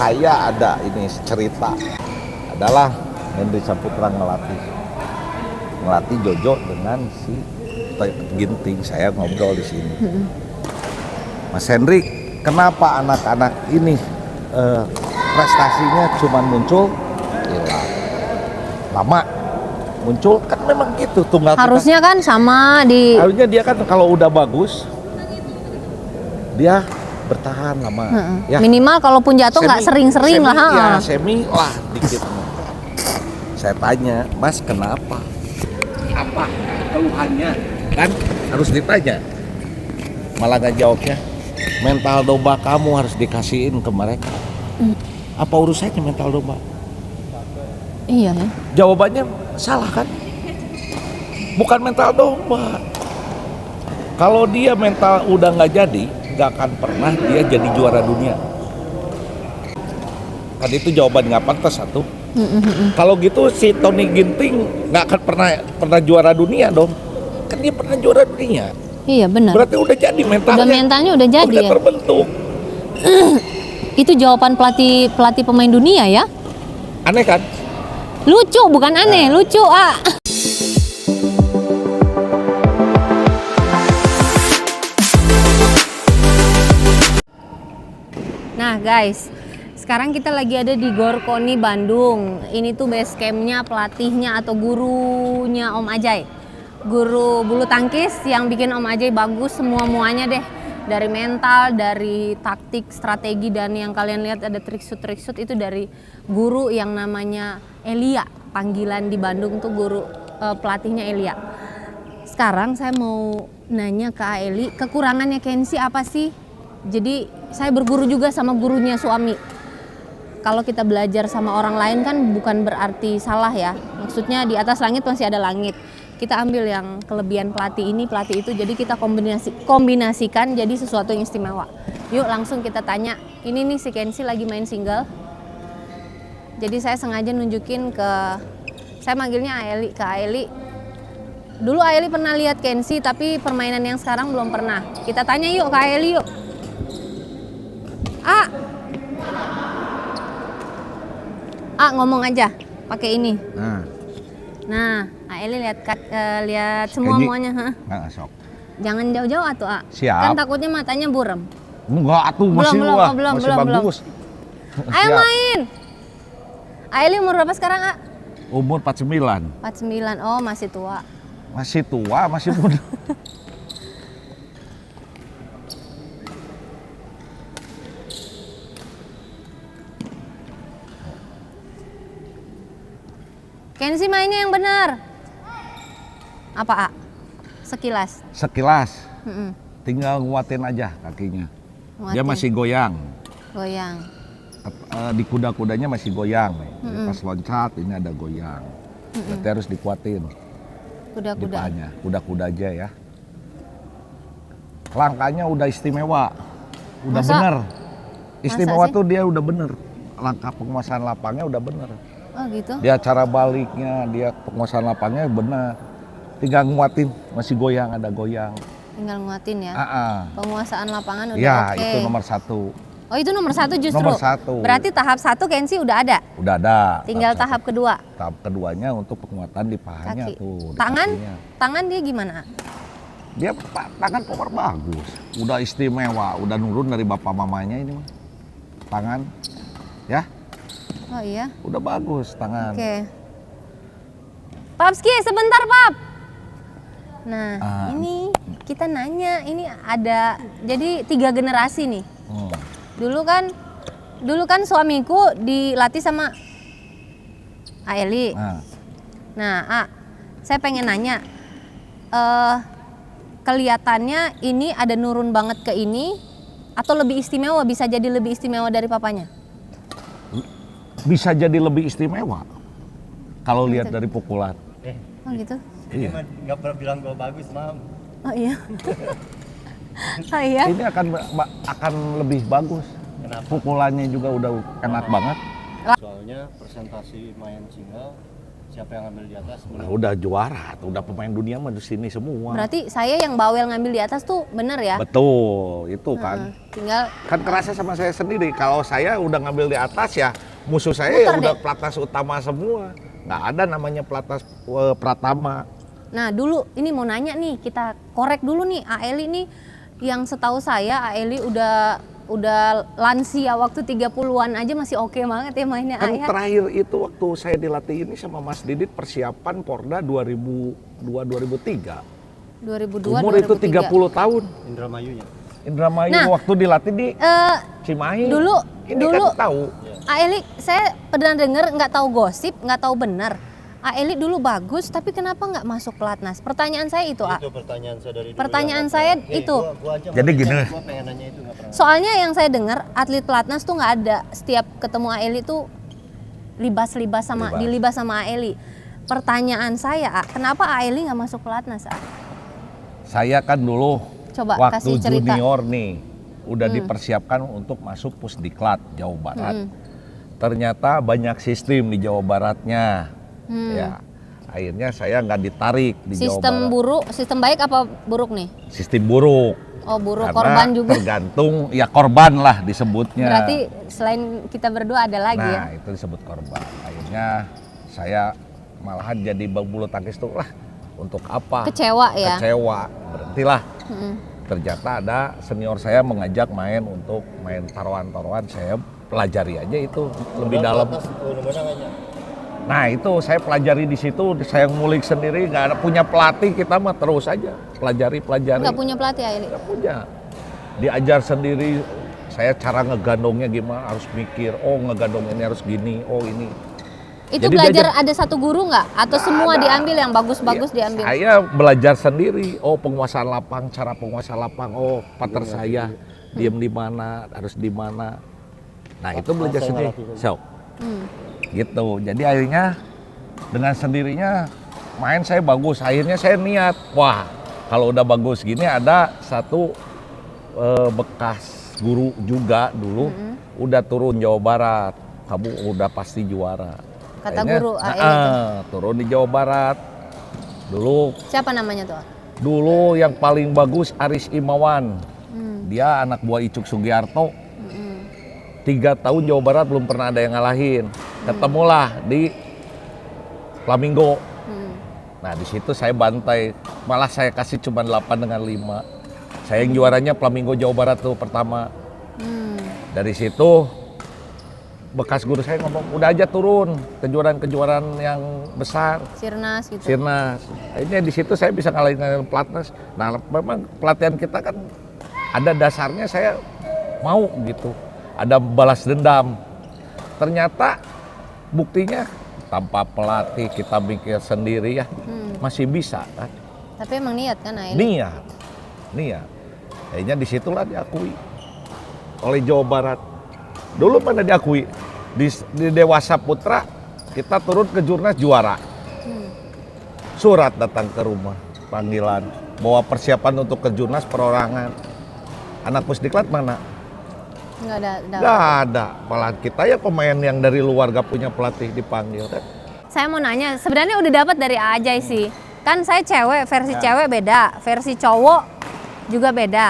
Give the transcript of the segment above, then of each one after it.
saya ada ini cerita adalah Hendry Saputra ngelatih Jojo dengan si Ginting. Saya ngobrol di sini. Mas Hendry, kenapa anak-anak ini prestasinya cuma muncul lama muncul kan memang gitu tunggal harusnya kita, kan sama di harusnya dia kan kalau udah bagus dia bertahan lama ya. Minimal kalaupun jatuh nggak sering-sering lah. Ya semi lah dikit. Saya tanya, Mas kenapa? Apa keluhannya? Kan harus ditanya. Malah nggak jawabnya. Mental domba kamu harus dikasihin ke mereka. Apa urusannya mental domba? Iya ya. Jawabannya salah kan? Bukan mental domba. Kalau dia mental udah nggak jadi, nggak akan pernah dia jadi juara dunia. Kan itu jawaban nggak pantas satu. Kalau gitu si Tony Ginting nggak akan pernah juara dunia dong. Kan dia pernah juara dunia. Iya benar. Berarti udah jadi mentalnya. Mentalnya udah jadi udah ya. Terbentuk. Itu jawaban pelatih pemain dunia ya. Aneh kan? Lucu bukan aneh, lucu ah. Nah guys, sekarang kita lagi ada di Gor Koni Bandung. Ini tuh base campnya pelatihnya atau gurunya Om Ajay. Guru bulu tangkis yang bikin Om Ajay bagus semua-muanya deh. Dari mental, dari taktik, strategi, dan yang kalian lihat ada trik shoot itu dari guru yang namanya Elia. Panggilan di Bandung tuh guru pelatihnya Elia. Sekarang saya mau nanya ke Eli, kekurangannya Kensi apa sih? Jadi saya berguru juga sama gurunya suami. Kalau kita belajar sama orang lain kan bukan berarti salah ya. Maksudnya di atas langit masih ada langit. Kita ambil yang kelebihan pelatih ini, pelatih itu, jadi kita kombinasikan jadi sesuatu yang istimewa. Yuk langsung kita tanya. Ini nih si Kensi lagi main single. Jadi saya sengaja nunjukin saya manggilnya Aeli, ke Aeli. Dulu Aeli pernah lihat Kensi, tapi permainan yang sekarang belum pernah. Kita tanya yuk ke Aeli yuk. Ngomong aja pakai ini. Nah, Aeli lihat semua muanya, Sok. Jangan jauh-jauh atuh, Siap. Kan takutnya matanya buram. Enggak atuh masih bagus. Ayo main. Aeli umur berapa sekarang, Umur 49. 49. Oh, masih tua. Masih tua, masih muda. Kensi mainnya yang benar. Apa, Sekilas. Tinggal nguatin aja kakinya. Nguatin. Dia masih goyang. Di kuda-kudanya masih goyang. Pas loncat ini ada goyang. Berarti harus dikuatin. Kuda-kuda aja ya. Langkahnya udah istimewa. Udah bener. Istimewa tuh dia udah bener. Langkah penguasaan lapangnya udah bener. Oh gitu? Dia cara baliknya, dia penguasaan lapangnya bener. Tinggal nguatin, masih goyang, ada goyang. Tinggal nguatin ya? Penguasaan lapangan udah ya, oke. Itu nomor 1. Oh itu nomor 1 justru? Nomor 1. Berarti tahap 1 Kensi udah ada? Udah ada. Tinggal tahap kedua? Tahap keduanya untuk penguatan di pahanya kaki. tuh. Tangan dia gimana? Dia tangan power bagus. Udah istimewa, udah nurun dari bapak mamanya ini mah. Tangan, ya. Oh iya? Udah bagus tangan. Oke. Papski, sebentar Pap. Nah, ini kita nanya, ini ada jadi 3 generasi nih. Dulu kan suamiku dilatih sama Aeli. Nah, saya pengen nanya, kelihatannya ini ada nurun banget ke ini atau lebih istimewa, bisa jadi lebih istimewa dari papanya? Bisa jadi lebih istimewa kalau lihat dari pukulan. Oh gitu? Iya. Nggak pernah bilang gue bagus, Mam. Oh iya. Oh iya. Ini akan lebih bagus. Kenapa? Pukulannya juga udah enak banget. Soalnya presentasi main single siapa yang ngambil di atas? Nah, udah juara, tuh, udah pemain dunia mah di sini semua. Berarti saya yang bawel ngambil di atas tuh bener ya? Betul, itu kan. Tinggal Kan kerasa sama saya sendiri. Kalau saya udah ngambil di atas ya, musuh saya Muter ya udah deh. pelatnas utama semua. Nggak ada namanya pelatnas pratama. Nah dulu ini mau nanya nih, kita korek dulu nih Aeli nih, yang setahu saya Aeli udah lansia waktu 30-an aja masih oke banget ya mainnya Kan Ayah. terakhir itu waktu saya dilatih ini sama Mas Didit persiapan Porda 2002-2003. 2002 Umur itu 30 tahun. Indramayunya. Indramayu Nah, waktu dilatih di Eh, Cimahi. dulu Ini dulu kan tahu. Aeli saya pernah denger, nggak tahu gosip, nggak tahu benar. Aeli dulu bagus, tapi kenapa nggak masuk pelatnas? Pertanyaan saya itu, A. Itu pertanyaan saya dari dulu. Pertanyaan yang saya nggak pernah. itu. Gua aja Jadi mau gini. nanya, gua pengen nanya itu nggak pernah. Soalnya yang saya dengar atlet pelatnas tuh nggak ada. Setiap ketemu Aeli tuh libas-libas sama Libas. dilibas sama Aeli. Pertanyaan saya, A, kenapa Aeli nggak masuk pelatnas, A? Saya kan dulu Coba waktu kasih cerita. junior nih udah dipersiapkan untuk masuk Pusdiklat Jawa Barat. Ternyata banyak sistem di Jawa Baratnya. Ya, akhirnya saya nggak ditarik di Jawa Sistem Barat. buruk, sistem baik apa buruk nih? Sistem buruk. Oh buruk, Karena korban juga. tergantung, ya korban lah disebutnya. Berarti selain kita berdua ada lagi ya? Nah, itu disebut korban. Akhirnya saya malahan jadi bulu tangkis tuh lah, untuk apa? Kecewa ya? Kecewa, berhentilah. Mm-mm. Ternyata ada senior saya mengajak main untuk main taruhan-taruhan, saya pelajari aja itu lebih dalam. Benar-benar aja. Nah itu saya pelajari di situ, saya ngulik sendiri, nggak ada punya pelatih, kita mah terus aja pelajari. Nggak punya pelatih Aeli? Nggak punya. Diajar sendiri, saya cara ngegandongnya gimana, harus mikir, oh ngegandong ini harus gini, oh ini. Itu Jadi belajar diajar- ada satu guru nggak? Atau Nggak semua ada. diambil yang bagus-bagus Iya, diambil? Saya belajar sendiri, oh penguasaan lapang, cara penguasaan lapang, oh pater saya, diem di mana, harus di mana. Nah itu belajar Saya sendiri. ngelatih. So, Hmm. gitu. Jadi akhirnya dengan sendirinya main saya bagus. Akhirnya saya niat, wah kalau udah bagus gini ada satu bekas guru juga dulu, udah turun Jawa Barat, kamu udah pasti juara. Kata Akhirnya, guru AL itu. turun di Jawa Barat. Dulu Siapa namanya tuh? dulu yang paling bagus Aris Imawan. Hmm. Dia anak buah Icuk Sugiarto. Mm-mm. 3 tahun Jawa Barat belum pernah ada yang ngalahin. Ketemulah di Flamingo. Hmm. Nah di situ saya bantai, malah saya kasih cuma 8 dengan 5. Saya yang juaranya Flamingo Jawa Barat tuh pertama. Hmm. Dari situ bekas guru saya ngomong, udah aja turun kejuaraan-kejuaraan yang besar, Sirnas gitu. Sirnas. Akhirnya di situ saya bisa ngalahin pelatnas. Nah memang pelatihan kita kan ada dasarnya, saya mau gitu. Ada balas dendam. Ternyata buktinya tanpa pelatih kita mikir sendiri ya masih bisa kan. Tapi emang niat kan Aeli? Niat. Akhirnya disitulah diakui oleh Jawa Barat. Dulu mana diakui di Dewasa Putra kita turun ke Jurnas juara. Surat datang ke rumah panggilan bawa persiapan untuk ke Jurnas perorangan. Anak Pusdiklat mana? Nggak ada. Nggak ada. Malah kita ya pemain yang dari luar gak punya pelatih dipanggil kan. Saya mau nanya, sebenarnya udah dapat dari Ajay sih. Kan saya cewek, versi cewek beda, versi cowok juga beda.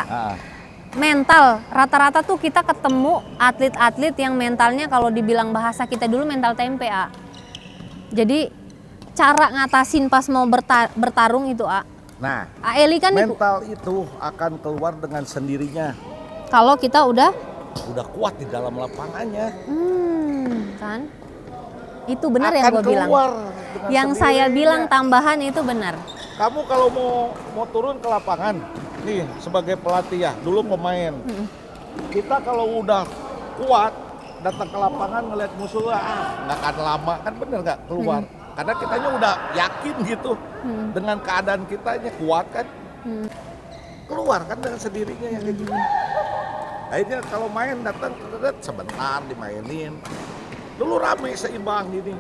Mental, rata-rata tuh kita ketemu atlet-atlet yang mentalnya kalau dibilang bahasa kita dulu mental tempe, A. Jadi cara ngatasin pas mau bertarung itu, A. Nah, Aeli kan mental itu akan keluar dengan sendirinya. kalau kita udah Kuat di dalam lapangannya. kan? Itu benar yang Akan gue bilang. keluar dengan Yang saya sendirinya. bilang tambahan itu benar. Kamu kalau mau turun ke lapangan, nih sebagai pelatih ya, dulu pemain. Kita kalau udah kuat datang ke lapangan ngeliat musuh, nggak akan lama kan, bener nggak keluar. Karena kitanya udah yakin gitu dengan keadaan kitanya kuat kan, keluar kan dengan sendirinya yang kayak gitu. Akhirnya kalau main datang sebentar dimainin, dulu rame seimbang gini,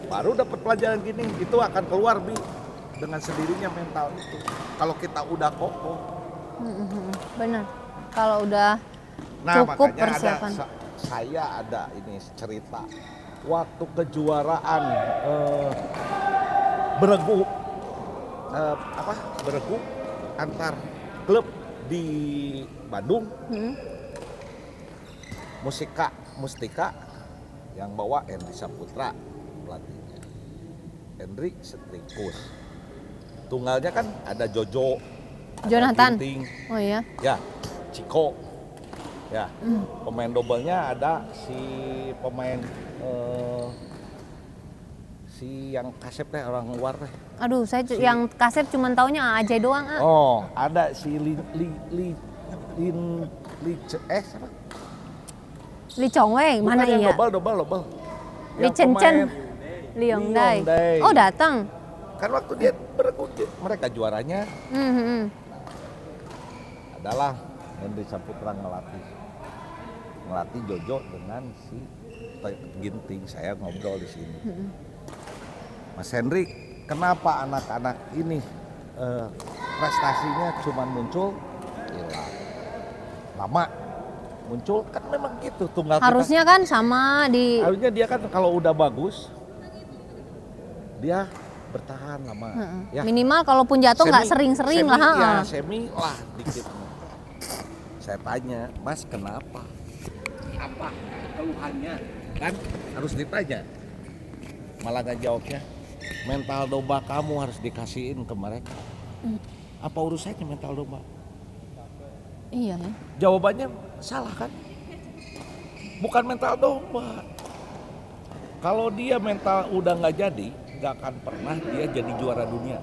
baru dapat pelajaran gini, itu akan keluar dengan sendirinya mental itu. Kalau kita udah kokoh. Benar. Kalau udah Nah cukup makanya persiapan. saya ada ini cerita. waktu kejuaraan beregu beregu antar klub di Bandung. Mustika yang bawa Henry Saputra pelatihnya. Henry Setrikus. Tunggalnya kan ada Jojo, Jonathan. Ginting, Oh iya. ya, Ciko. Ya, pemain doublenya ada si pemain si yang kasep teh orang luar teh. Aduh, saya yang kasep cuman taunya Ajay doang. Oh, ada si siapa? Li Chongwei, mana Bukan yang iya? double. Li Yang Chen Chen, pemain Li Yongdai. Yongdai. Oh, datang. Kan waktu dia beregu mereka juaranya adalah Henry Saputra ngelatih Jojo dengan si Ginting. Saya ngobrol di sini. Mas Henry, kenapa anak-anak ini prestasinya cuma muncul lama muncul kan memang gitu tunggal Harusnya kan sama di harusnya dia kan kalau udah bagus dia bertahan lama ya. minimal kalaupun jatuh nggak sering-sering lah. Ya, semi lah dikit. Saya tanya, Mas kenapa? Apa keluhannya? Kan harus ditanya. Malah nggak jawabnya. Mental domba kamu harus dikasihin ke mereka. Apa urusannya mental domba? Iya ya. Jawabannya salah kan? Bukan mental domba. Kalau dia mental udah nggak jadi, nggak akan pernah dia jadi juara dunia.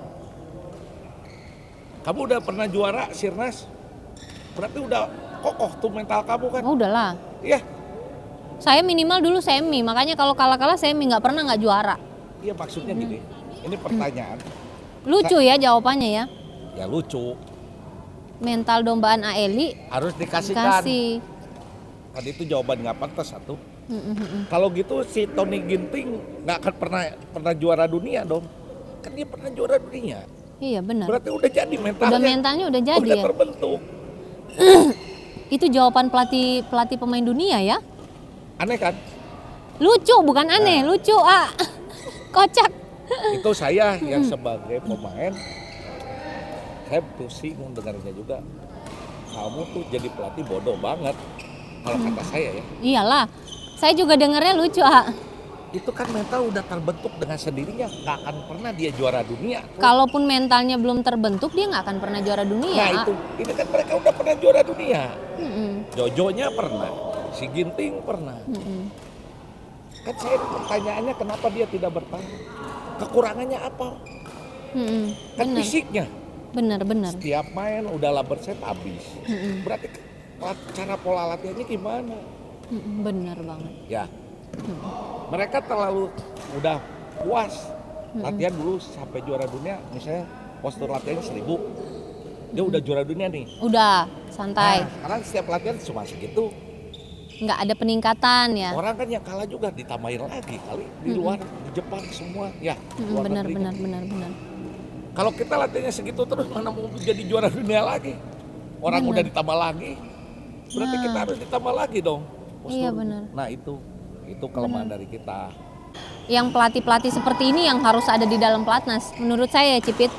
Kamu udah pernah juara Sirnas, berarti udah kokoh tuh mental kamu kan? Oh, udahlah. Iya, Saya minimal dulu semi, makanya kalau kalah-kalah semi nggak pernah nggak juara. iya maksudnya gini. Ini pertanyaan, Lucu ya jawabannya ya. ya lucu, Mental dombaan Aeli harus dikasihkan. kasih. Tadi itu jawaban nggak pantas satu. Kalau gitu si Tony Ginting nggak akan pernah juara dunia dong. Kan dia pernah juara dunia. Iya benar. Berarti udah jadi mentalnya. Udah mentalnya udah jadi udah ya. terbentuk. Itu jawaban pelatih pemain dunia ya. Aneh kan? Lucu bukan aneh, lucu kocak. Itu saya yang sebagai pemain, saya pusing dengarnya juga. Kamu tuh jadi pelatih bodoh banget. Kalau kata saya ya. Iyalah, saya juga dengarnya lucu Itu kan mental udah terbentuk dengan sendirinya. Gak akan pernah dia juara dunia. Kalaupun mentalnya belum terbentuk, dia nggak akan pernah juara dunia. Nah itu, ini kan mereka udah pernah juara dunia. Mm-mm. Jojonya pernah, si Ginting pernah. Kan saya pertanyaannya kenapa dia tidak bertahan? Kekurangannya apa? Kan Bener, fisiknya. bener. Setiap main udah berset habis. Berarti cara pola latihannya gimana? Bener banget. Ya, mereka terlalu udah puas latihan dulu sampai juara dunia. Misalnya postur latihannya 1000, dia udah juara dunia nih. Udah, santai. Nah, sekarang setiap latihan cuma segitu. Nggak ada peningkatan ya. Orang kan yang kalah juga ditambahin lagi kali di luar, di Jepang semua. Ya, luar Bener. negeri. Kalau kita latihannya segitu terus mana mau jadi juara dunia lagi? Orang udah ditambah lagi, berarti kita harus ditambah lagi dong. Iya benar. Nah itu kelemahan dari kita. Yang pelatih seperti ini yang harus ada di dalam pelatnas. Menurut saya Cipit,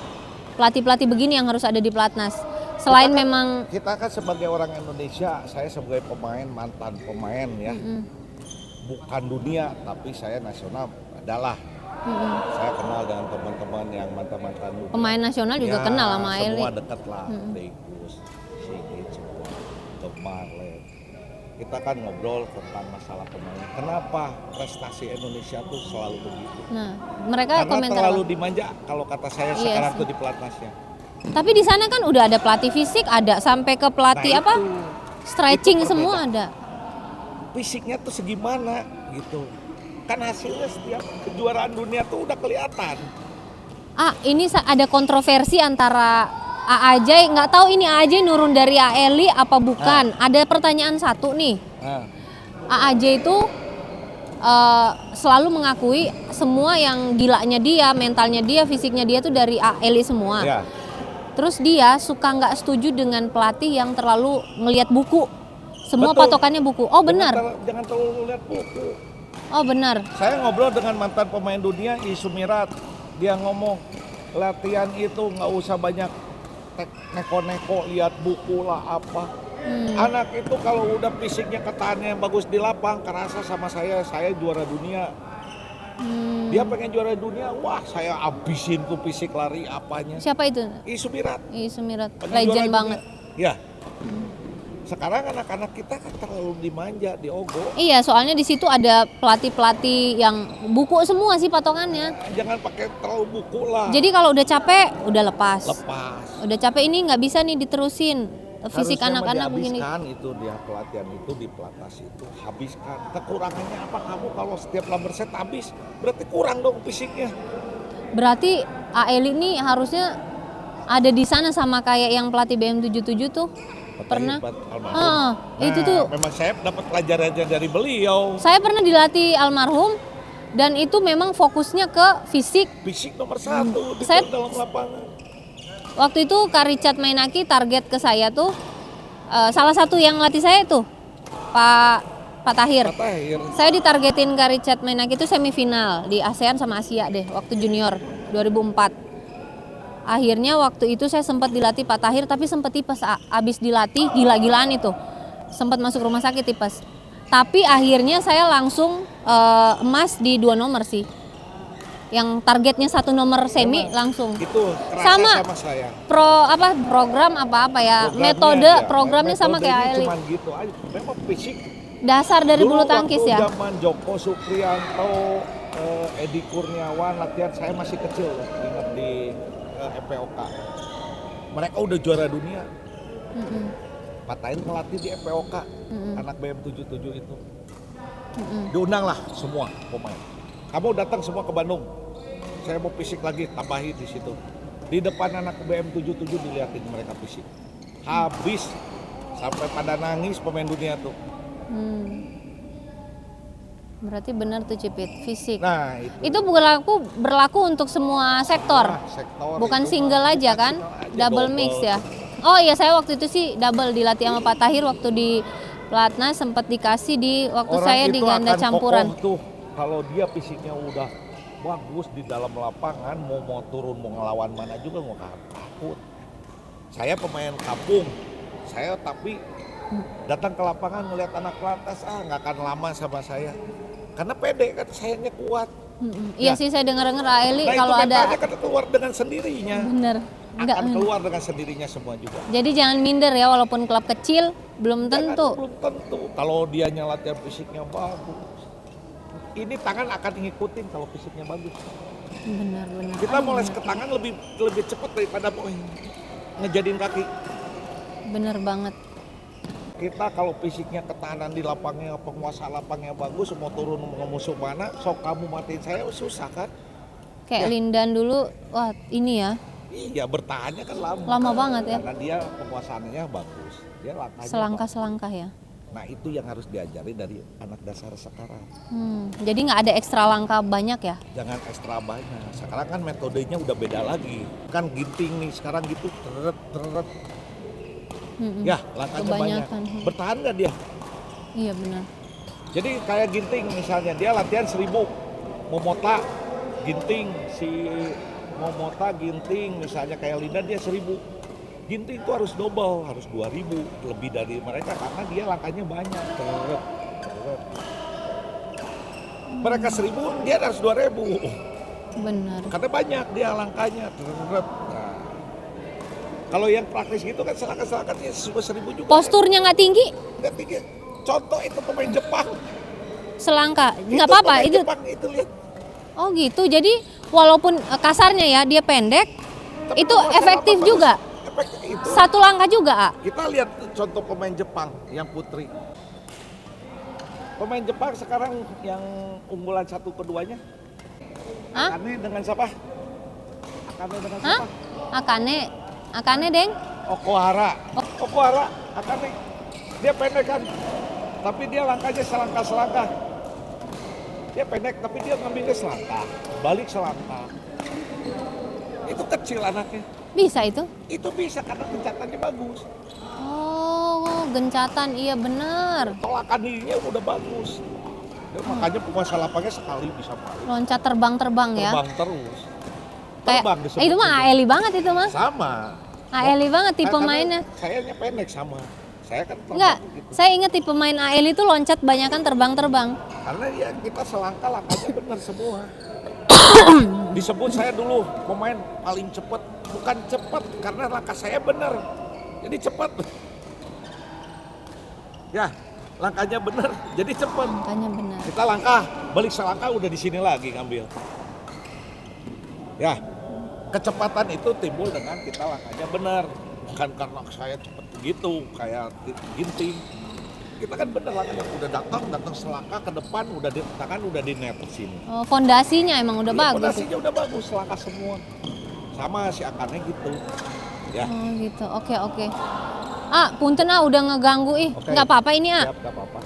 pelatih begini yang harus ada di pelatnas. Selain Kita kan, memang kita kan sebagai orang Indonesia, saya sebagai pemain, mantan pemain ya, bukan dunia tapi saya nasional adalah. Saya kenal dengan teman-teman yang mantan dunia. pemain nasional juga Ya, kenal sama Eli. semua dekat lah, Degus, Sigit, semua, Marlet. Kita kan ngobrol tentang masalah pemain. Kenapa prestasi Indonesia tuh selalu begitu? Nah, mereka Karena komentar terlalu apa? dimanja kalau kata saya Iya sekarang sih. tuh di pelatnasnya. Tapi di sana kan udah ada pelatih fisik, ada sampai ke pelatih Nah, apa? itu Stretching perbedaan. semua ada. Fisiknya tuh segimana gitu. Kan hasilnya setiap kejuaraan dunia tuh udah kelihatan. Ini ada kontroversi antara Ajay, nggak tahu ini Ajay nurun dari Aeli apa bukan. Ada pertanyaan satu nih. Nah, Ajay itu selalu mengakui semua yang gilanya dia, mentalnya dia, fisiknya dia tuh dari Aeli semua. ya. Terus dia suka nggak setuju dengan pelatih yang terlalu ngelihat buku. Semua Betul. patokannya buku. Oh benar. Jangan terlalu lihat buku. Oh benar. Saya ngobrol dengan mantan pemain dunia Isumirat. Dia ngomong latihan itu nggak usah banyak neko-neko, lihat buku lah apa. Anak itu kalau udah fisiknya ketahannya yang bagus di lapang, kerasa sama saya juara dunia. Dia pengen juara dunia, wah saya abisin tuh fisik lari apanya. Siapa itu? Isumirat. Isumirat. Pengen Legend juara banget. dunia. Ya. Sekarang anak-anak kita kan terlalu dimanja, diogoh. Iya, soalnya di situ ada pelatih-pelatih yang buku semua sih patokannya. Jangan pakai terlalu buku lah. Jadi kalau udah capek, udah lepas. Lepas. Udah capek ini nggak bisa nih diterusin. Fisik Harusnya anak-anak begini. dihabiskan itu dia pelatihan itu di pelatnas itu habiskan. Kekurangannya apa kamu kalau setiap lamber set habis? Berarti kurang dong fisiknya. Berarti AEL ini harusnya ada di sana sama kayak yang pelatih BM77 tuh. Pernah? Itu tuh. Memang saya dapat pelajarannya dari beliau. Saya pernah dilatih almarhum dan itu memang fokusnya ke fisik. Fisik nomor satu di Saya- dalam lapangan. Waktu itu Kak Richard Mainaki target ke saya tuh salah satu yang latih saya tuh Pak Tahir. Pak Tahir. Saya ditargetin Kak Richard Mainaki itu semifinal di ASEAN sama Asia deh waktu junior 2004. Akhirnya waktu itu saya sempat dilatih Pak Tahir tapi sempat tipes abis dilatih gila-gilaan itu. Sempat masuk rumah sakit tipes. Tapi akhirnya saya langsung emas di 2 nomor sih. Yang targetnya 1 nomor semi langsung. Itu kerasa sama saya. Program apa ya, programnya sama kayak AEL. Cuman gitu aja. Memang fisik. Dasar dari Dulu bulu tangkis ya. Zaman Joko Supriyanto, Edi Kurniawan latihan saya masih kecil ya, ingat di FPOK. Mereka udah juara dunia. Patahin melatih di FPOK, anak BM77 itu. Diundang lah semua pemain. Kamu datang semua ke Bandung. Saya mau fisik lagi, tambahin di situ. Di depan anak BM77 dilihatin mereka fisik. Habis sampai pada nangis pemain dunia tuh. Berarti benar tuh Cipit, fisik. Nah, Itu berlaku untuk semua sektor. sektor Bukan itu single mah aja bukan kan? single aja, Double mix ya. Oh iya, saya waktu itu sih double dilatih sama Pak Tahir waktu di Pelatnas, sempat dikasih di waktu Orang saya di itu ganda akan campuran. kokoh tuh kalau dia fisiknya udah bagus di dalam lapangan, mau turun mau ngelawan mana juga nggak takut. Saya pemain kampung, saya tapi datang ke lapangan ngeliat anak pelatnas nggak akan lama sama saya karena pede kan sayangnya kuat. Iya sih, saya dengar-dengar Aeli Nah kalau itu ada mentalnya kan keluar dengan sendirinya. bener. Enggak. Akan keluar dengan sendirinya semua juga. Jadi jangan minder ya, walaupun klub kecil belum tentu. Belum tentu. Kalau dia latihan fisiknya bagus, ini tangan akan ngikutin kalau fisiknya bagus. Benar. Kita moles ke tangan lebih cepat daripada ngejadiin kaki. Bener banget. Kita kalau fisiknya ketahanan di lapangnya, penguasa lapangnya bagus, mau turun mau musuh mana, sok kamu matiin saya susah kan? Kayak Ya. Lindan dulu, wah ini ya, Iya bertahannya kan lama. lama banget ya. Karena dia penguasaannya bagus, dia langkahnya Selangkah-selangkah ya. bagus. Nah itu yang harus diajari dari anak dasar sekarang. Jadi nggak ada ekstra langkah banyak ya? Jangan ekstra banyak. Sekarang kan metodenya udah beda lagi. Kan ginting nih sekarang gitu teret. Ya langkahnya banyak. Kebanyakan. Bertahan nggak dia? Iya benar. Jadi kayak ginting misalnya dia latihan 1000, Momota ginting si Momota ginting misalnya kayak Linda dia 1000. Ginting itu harus double, harus 2000 lebih dari mereka karena dia langkahnya banyak. Teret. Mereka 1000 dia harus 2000. Benar. Karena banyak dia langkahnya. Teret. Nah, kalau yang praktis gitu kan selangkah dia 1000 juga. Posturnya nggak tinggi, Nggak tinggi. Contoh itu pemain Jepang. selangkah nggak apa-apa pemain itu. Jepang itu lihat. Oh gitu. Jadi walaupun kasarnya ya dia pendek, Tapi itu masalah efektif apa-apa. juga. Efektif itu. Satu langkah juga, A. Kita lihat contoh pemain Jepang yang putri. Pemain Jepang sekarang yang unggulan 1 keduanya. Hah? Akane dengan siapa? Akane dengan Hah? siapa? Akane, Deng. Okuhara. Okuhara, Akane. Dia pendek kan. Tapi dia langkahnya selangkah. Dia pendek tapi dia ngambilnya selangkah. Balik selangkah. Itu kecil anaknya. Bisa itu? Itu bisa karena gencatannya bagus. Oh, gencatan, iya benar. Tolakan dirinya udah bagus. Ya, makanya penguasa lapangnya sekali bisa balik. Loncat terbang-terbang ya. Terbang terus. Kayak Terbang disebut itu mah juga. Aeli banget itu mah. Sama. Aeli banget tipe Karena mainnya. Sayanya pendek sama. Saya kan terbang Enggak, gitu. saya ingat tipe main Aeli itu loncat banyakan terbang-terbang. Karena ya kita selangkah langkahnya benar semua. Disebut saya dulu pemain paling cepat, bukan cepat karena langkah saya benar. Jadi cepat. Ya, langkahnya benar, jadi cepat. Makanya benar. Kita langkah, balik selangkah udah di sini lagi ngambil. Ya, kecepatan itu timbul dengan kita langkahnya benar, bukan karena saya cepat begitu kayak ginting. Kita kan bener langkahnya udah datang selangkah ke depan, udah di tangan udah di net sini. Oh, fondasinya emang udah Ya, bagus. fondasinya udah bagus, langkah semua. Sama si akarnya gitu. Ya. Oh gitu, oke. Punten udah ngeganggu Oke. nggak apa-apa ini Siap, nggak apa-apa.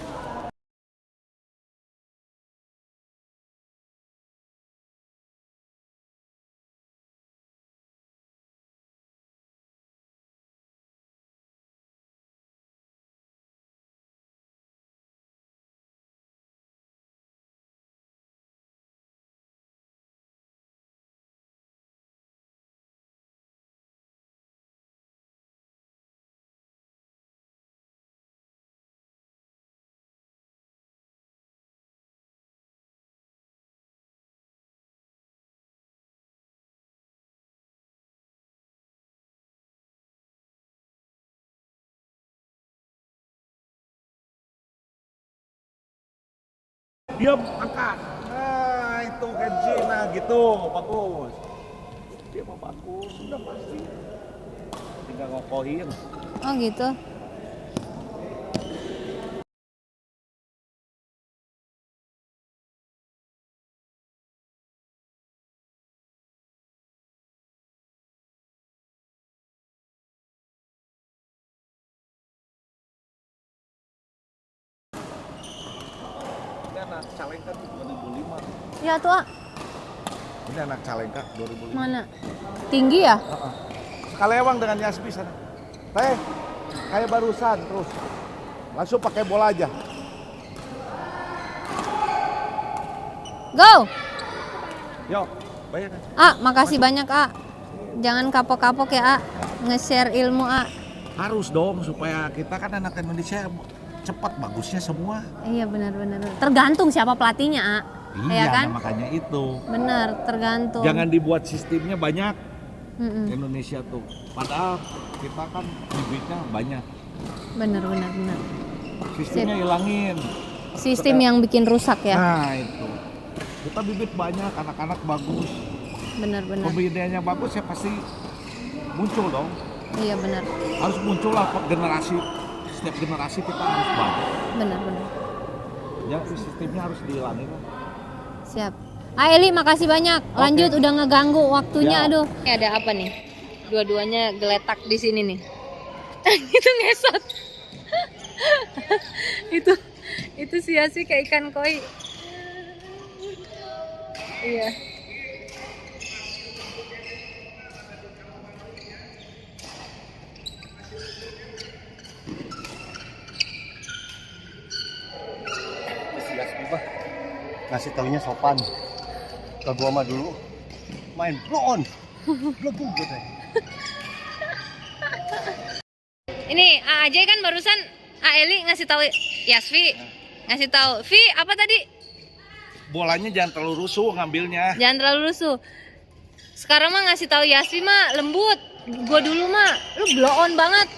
Diam, angkat. Nah, itu Kenji, nah gitu, bagus. Dia mah bagus, sudah pasti. Tinggal ngokohin. Oh gitu. Ini anak Calengka 2005. Ya tuh, Ini anak Calengka 2005. mana? Tinggi ya? Kalewang dengan Yasmi sana. Teh, kayak barusan terus. Langsung pakai bola aja. Go! Yo, bayar. Makasih banyak, Jangan kapok-kapok ya, Nge-share ilmu, Harus dong supaya kita kan anak Indonesia cepat bagusnya semua. Iya benar. Tergantung siapa pelatihnya, Iya, ya kan? nah makanya itu. Bener, tergantung. Jangan dibuat sistemnya banyak. Mm-mm. Indonesia tuh. Padahal kita kan bibitnya banyak. Bener. Sistemnya hilangin. Sistem yang bikin rusak ya. Nah itu. Kita bibit banyak, anak-anak bagus. Bener. Pembinanya bagus ya pasti muncul dong. Iya benar. Harus muncul lah generasi. Setiap generasi kita harus banyak. Bener. Ya sistemnya harus dihilangin. Siap. Eli, makasih banyak. Lanjut, udah ngeganggu waktunya. Ya. Aduh. Ini ada apa nih? Dua-duanya geletak di sini nih. Itu ngesot. itu sia-sia kayak ikan koi. Iya. Ngasih taunya sopan. Ke gua mah dulu main blow on. Blow gitu. Ini Ajay kan barusan Eli ngasih tahu Yasvi. Ngasih tahu, "Vi, apa tadi?" Bolanya jangan terlalu rusuh ngambilnya. Jangan terlalu rusuh. Sekarang mah ngasih tahu Yasvi mah lembut. Gua dulu mah lu blow on banget.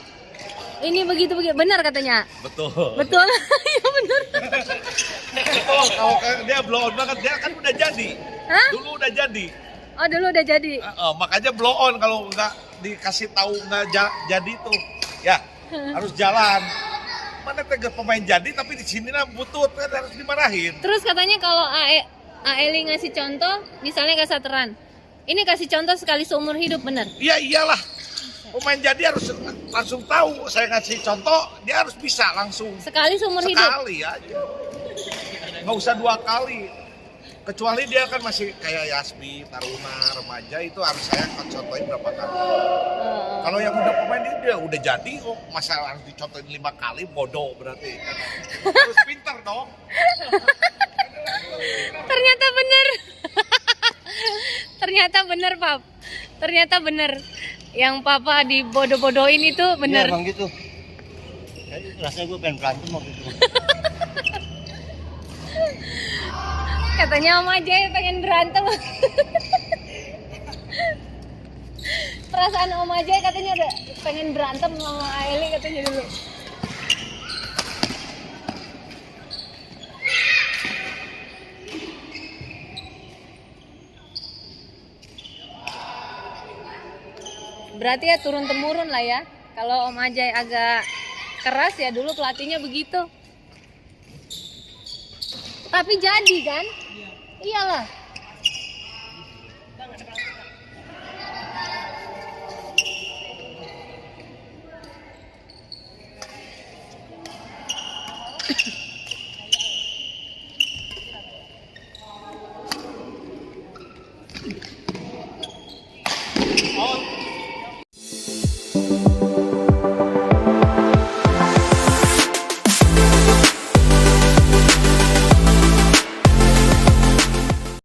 Ini begitu benar katanya. Betul. Betul. Iya benar. Betul. Kalau dia blow on banget, dia kan udah jadi. Hah? Dulu udah jadi. Oh, dulu udah jadi. Makanya blow on kalau nggak dikasih tahu nggak jadi tuh, ya harus jalan. Mana tega pemain jadi tapi di sini lah butut kan harus dimarahin. Terus katanya kalau Eli ngasih contoh, misalnya kesateran. Ini kasih contoh sekali seumur hidup, bener? Iya iyalah. Pemain jadi harus langsung tahu. Saya ngasih contoh, dia harus bisa langsung. Sekali seumur hidup. Sekali aja. Nggak usah 2 kali. Kecuali dia kan masih kayak Yasmi, Taruna, remaja itu harus saya contohin berapa kali. Kalau yang udah pemain dia udah jadi kok, masa harus dicontohin 5 kali, bodoh berarti. Harus pintar dong. Ternyata bener, Pap. Ternyata bener. Yang Papa dibodoh-bodohin itu bener. Iya, emang gitu. Rasanya gue pengen berantem waktu itu. Katanya Om Ajay pengen berantem. Perasaan Om Ajay katanya udah pengen berantem sama Eli katanya dulu. Berarti ya turun temurun lah ya. Kalau Om Ajay agak keras ya dulu pelatihnya begitu. Tapi jadi kan? Iyalah.